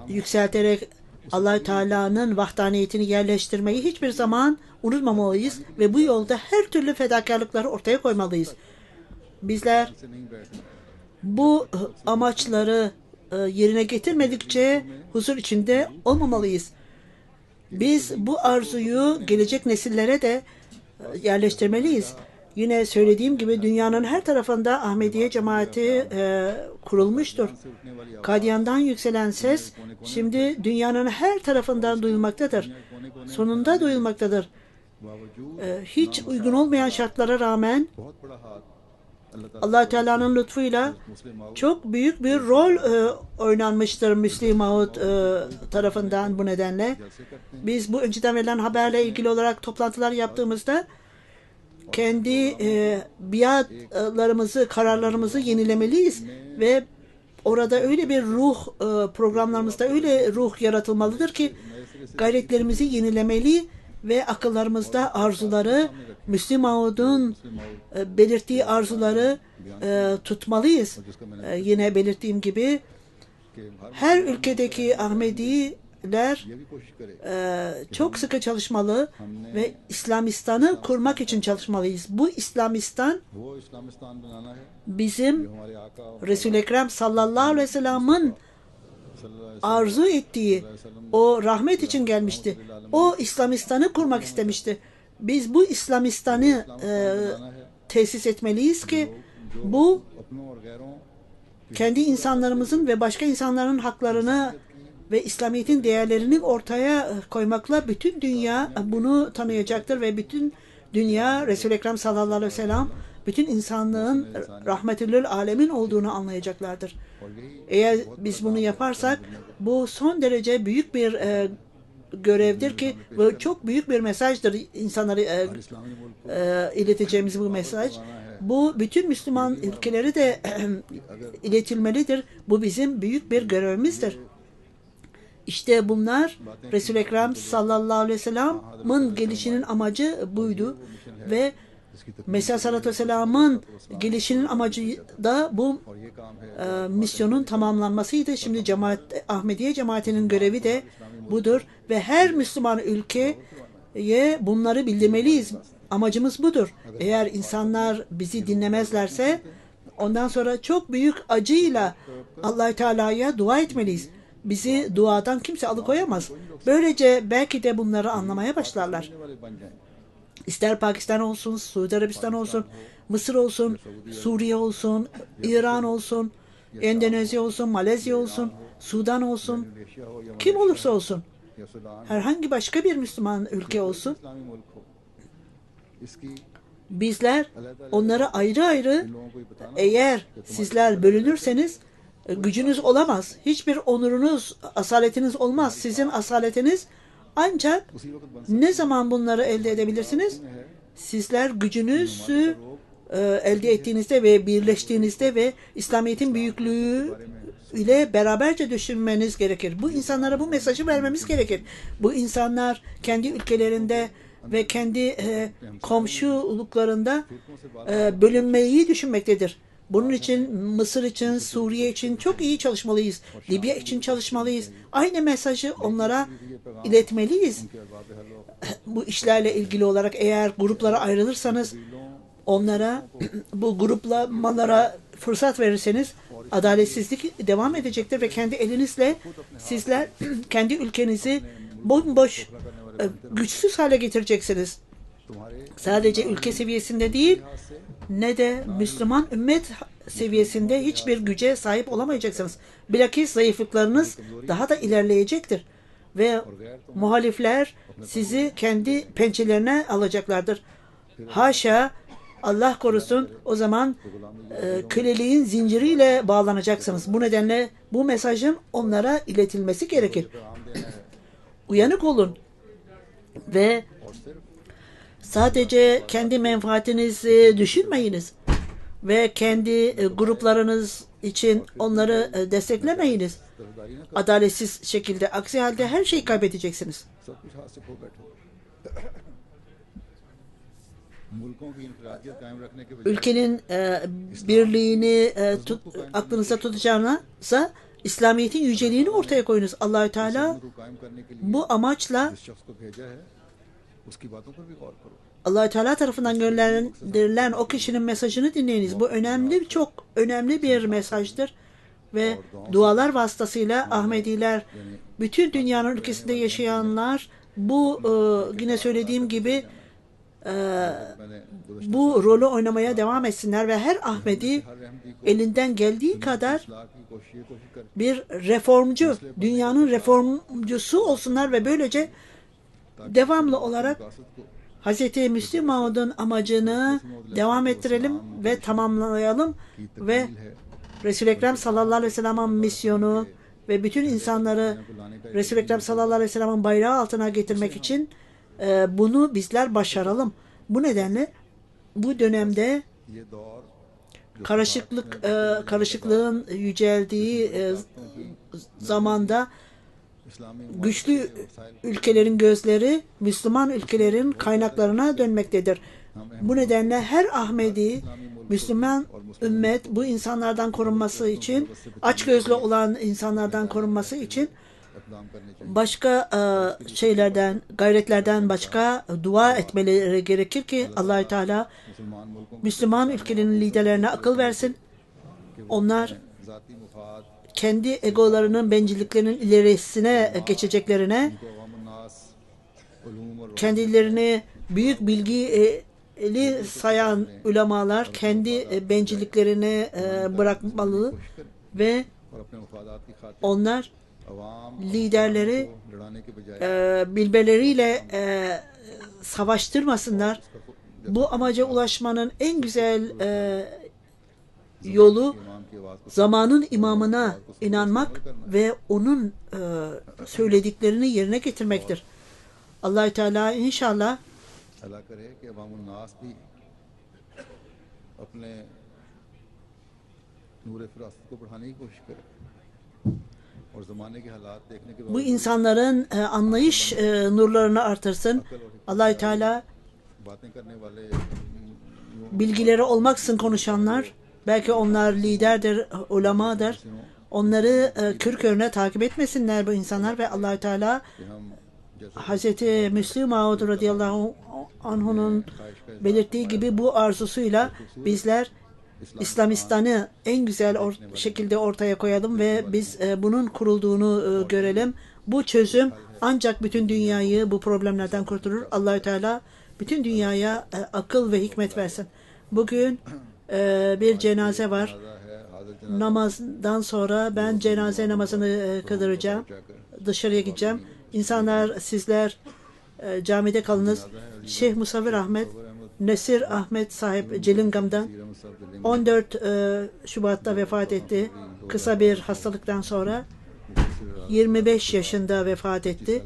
yükselterek Allah-u Teala'nın vahdaniyetini yerleştirmeyi hiçbir zaman unutmamalıyız ve bu yolda her türlü fedakarlıkları ortaya koymalıyız. Bizler bu amaçları yerine getirmedikçe huzur içinde olmamalıyız. Biz bu arzuyu gelecek nesillere de yerleştirmeliyiz. Yine söylediğim gibi dünyanın her tarafında Ahmediye cemaati kurulmuştur. Kadyan'dan yükselen ses şimdi dünyanın her tarafından duyulmaktadır. Sonunda duyulmaktadır. Hiç uygun olmayan şartlara rağmen Allah Teala'nın lütfuyla çok büyük bir rol oynanmıştır Müslim Maud tarafından. Bu nedenle biz bu önceden verilen haberle ilgili olarak toplantılar yaptığımızda kendi biatlarımızı, kararlarımızı yenilemeliyiz ve orada öyle bir ruh, programlarımızda öyle ruh yaratılmalıdır ki gayretlerimizi yenilemeli ve akıllarımızda arzuları, Müslim Maud'un belirttiği arzuları tutmalıyız. Yine belirttiğim gibi her ülkedeki Ahmediler çok sıkı çalışmalı ve İslamistan'ı kurmak için çalışmalıyız. Bu İslamistan bizim Resul-i Ekrem sallallahu aleyhi ve sellem'in arzu ettiği o rahmet için gelmişti. O İslamistan'ı kurmak istemişti. Biz bu İslamistan'ı tesis etmeliyiz ki bu kendi insanlarımızın ve başka insanların haklarını ve İslamiyet'in değerlerini ortaya koymakla bütün dünya bunu tanıyacaktır ve bütün dünya Resul-i Ekrem sallallahu aleyhi ve sellem bütün insanlığın rahmetüllül alemin olduğunu anlayacaklardır. Eğer biz bunu yaparsak bu son derece büyük bir görevdir ki ve çok büyük bir mesajdır insanlara ileteceğimiz bu mesaj. Bu bütün Müslüman ülkeleri de iletilmelidir. Bu bizim büyük bir görevimizdir. İşte bunlar Resul-i Ekrem sallallahu aleyhi ve sellem'in gelişinin amacı buydu ve Mesih sallallahu aleyhi ve sellem'in gelişinin amacı da bu misyonun tamamlanmasıydı. Şimdi Ahmediye cemaatinin görevi de budur ve her Müslüman ülkeye bunları bildirmeliyiz. Amacımız budur. Eğer insanlar bizi dinlemezlerse ondan sonra çok büyük acıyla Allah-u Teala'ya dua etmeliyiz. Bizi duadan kimse alıkoyamaz. Böylece belki de bunları anlamaya başlarlar. İster Pakistan olsun, Suudi Arabistan olsun, Mısır olsun, Suriye olsun, İran olsun, Endonezya olsun, Malezya olsun, Sudan olsun, kim olursa olsun, herhangi başka bir Müslüman ülke olsun, bizler onlara ayrı ayrı, eğer sizler bölünürseniz gücünüz olamaz. Hiçbir onurunuz, asaletiniz olmaz. Sizin asaletiniz ancak ne zaman bunları elde edebilirsiniz? Sizler gücünüzü elde ettiğinizde ve birleştiğinizde ve İslamiyet'in büyüklüğü ile beraberce düşünmeniz gerekir. Bu insanlara bu mesajı vermemiz gerekir. Bu insanlar kendi ülkelerinde ve kendi komşuluklarında bölünmeyi düşünmektedir. Bunun için Mısır için, Suriye için çok iyi çalışmalıyız. Libya için çalışmalıyız. Aynı mesajı onlara iletmeliyiz. Bu işlerle ilgili olarak eğer gruplara ayrılırsanız onlara bu gruplamalara fırsat verirseniz adaletsizlik devam edecektir ve kendi elinizle sizler kendi ülkenizi bomboş, güçsüz hale getireceksiniz. Sadece ülke seviyesinde değil, ne de Müslüman ümmet seviyesinde hiçbir güce sahip olamayacaksınız. Bilakis zayıflıklarınız daha da ilerleyecektir. Ve muhalifler sizi kendi pençelerine alacaklardır. Haşa, Allah korusun, o zaman köleliğin zinciriyle bağlanacaksınız. Bu nedenle bu mesajın onlara iletilmesi gerekir. Uyanık olun ve sadece kendi menfaatinizi düşünmeyiniz ve kendi gruplarınız için onları desteklemeyiniz. Adaletsiz şekilde. Aksi halde her şeyi kaybedeceksiniz. Ülkenin birliğini aklınızda tutacağınıza İslamiyet'in yüceliğini ortaya koyunuz. Allahü Teala bu amaçla Allah-u Teala tarafından gönderilen o kişinin mesajını dinleyiniz. Bu önemli, çok önemli bir mesajdır. Ve dualar vasıtasıyla Ahmediler, bütün dünyanın ülkesinde yaşayanlar bu yine söylediğim gibi bu rolü oynamaya devam etsinler ve her Ahmedi elinden geldiği kadar bir reformcu, dünyanın reformcusu olsunlar ve böylece devamlı olarak Hz. Müslim Maud'un amacını devam ettirelim ve tamamlayalım ve Resul-i Ekrem sallallahu aleyhi ve sellem'in misyonu ve bütün insanları Resul-i Ekrem sallallahu aleyhi ve sellem'in bayrağı altına getirmek için bunu bizler başaralım. Bu nedenle bu dönemde karışıklığın yüceldiği zamanda güçlü ülkelerin gözleri Müslüman ülkelerin kaynaklarına dönmektedir. Bu nedenle her Ahmedi, Müslüman ümmet bu insanlardan korunması için, açgözlü olan insanlardan korunması için başka şeylerden, gayretlerden başka dua etmeleri gerekir ki Allah-u Teala Müslüman ülkenin liderlerine akıl versin. Onlar kendi egolarının, bencilliklerinin ilerisine geçeceklerine, kendilerini büyük bilgili sayan ulemalar kendi bencilliklerini bırakmalı ve onlar liderleri birbirleriyle savaştırmasınlar. Bu amaca ulaşmanın en güzel yolu zamanın imamına inanmak ve onun söylediklerini yerine getirmektir. Allah-u Teala inşallah bu insanların anlayış nurlarını artırsın. Allah-u Teala bilgileri olmaksızın konuşanlar, belki onlar liderdir, ulemadır. Onları kör körüne takip etmesinler bu insanlar ve Allah-u Teala Hz. Müslim Maud radıyallahu anh'un belirttiği gibi bu arzusuyla bizler İslamistan'ı en güzel şekilde ortaya koyalım ve biz bunun kurulduğunu görelim. Bu çözüm ancak bütün dünyayı bu problemlerden kurtarır. Allah-u Teala bütün dünyaya akıl ve hikmet versin. Bugün bir cenaze var. Namazdan sonra ben cenaze namazını kıldıracağım. Dışarıya gideceğim. İnsanlar, sizler camide kalınız. Şeyh Musavvir Ahmet, Nesir Ahmet sahip Celingam'dan 14 Şubat'ta vefat etti. Kısa bir hastalıktan sonra 25 yaşında vefat etti.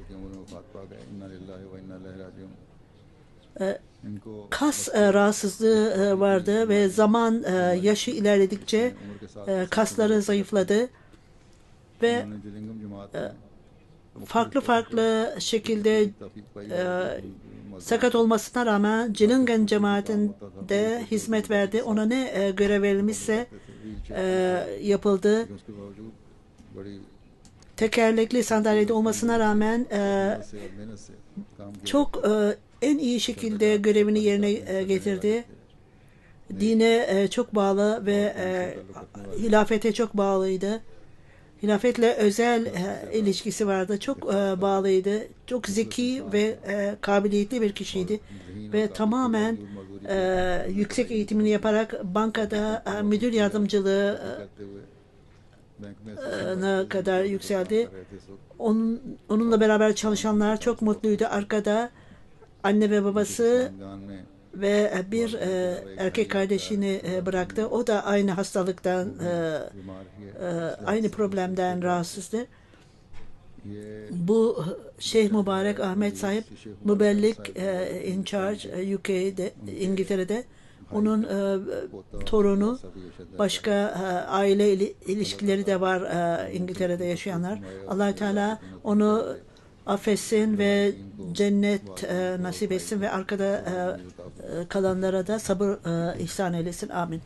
Kas rahatsızlığı vardı ve zaman yaşı ilerledikçe kasları zayıfladı ve farklı şekilde sakat olmasına rağmen Cilingen cemaatinde hizmet verdi. Ona ne görev verilmişse yapıldı. Tekerlekli sandalyede olmasına rağmen çok en iyi şekilde görevini yerine getirdi. dine çok bağlı ve hilafete çok bağlıydı. Hilafetle özel ilişkisi vardı. Çok bağlıydı. Çok zeki ve kabiliyetli bir kişiydi. Ve tamamen yüksek eğitimini yaparak bankada müdür yardımcılığına kadar yükseldi. Onunla beraber çalışanlar çok mutluydu. Arkada anne ve babası ve bir erkek kardeşini bıraktı. O da aynı hastalıktan, aynı problemden rahatsızdı. Bu Şeyh Mübarek Ahmet Sahip, mübellik in charge UK'de, İngiltere'de. Onun torunu, başka aile ilişkileri de var İngiltere'de yaşayanlar. Allah Teala onu affetsin ve cennet nasip etsin ve arkada kalanlara da sabır ihsan eylesin. Amin.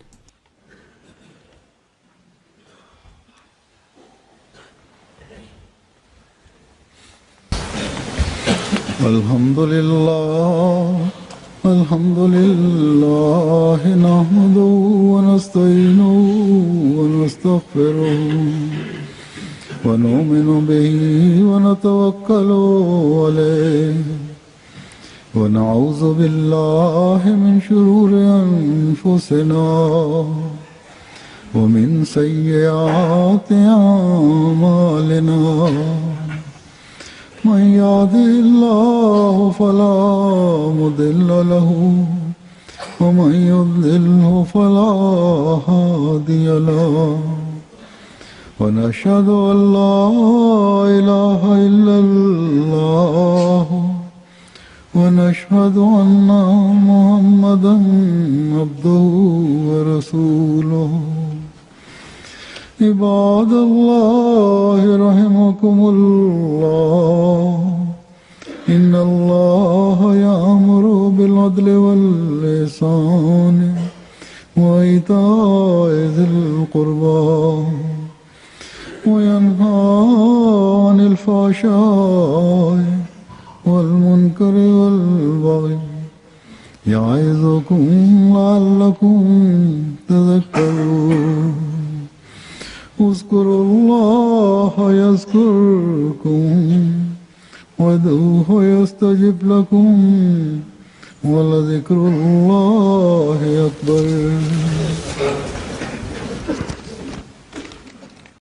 Elhamdülillah, elhamdülillah, nahmeduhu ve nestainuhu ve nestağfiruhu ve nu'minu bihi ve netevekkalu aleyh ve na'udzu billahi min şururi enfusina ve min seyyiati a'malina. من يهده الله فلا مضل له ومن يضلله فلا هادي له ونشهد أن لا إله إلا الله ونشهد أن محمدا عبده ورسوله عباد الله رحمكم الله إن الله يأمر بالعدل والإحسان وإيتاء ذي القربى وينهى عن الفحشاء والمنكر والبغي يعظكم لعلكم تذكرون اذكروا الله يذكركم وادعوه يستجب لكم ولذكر الله أكبر.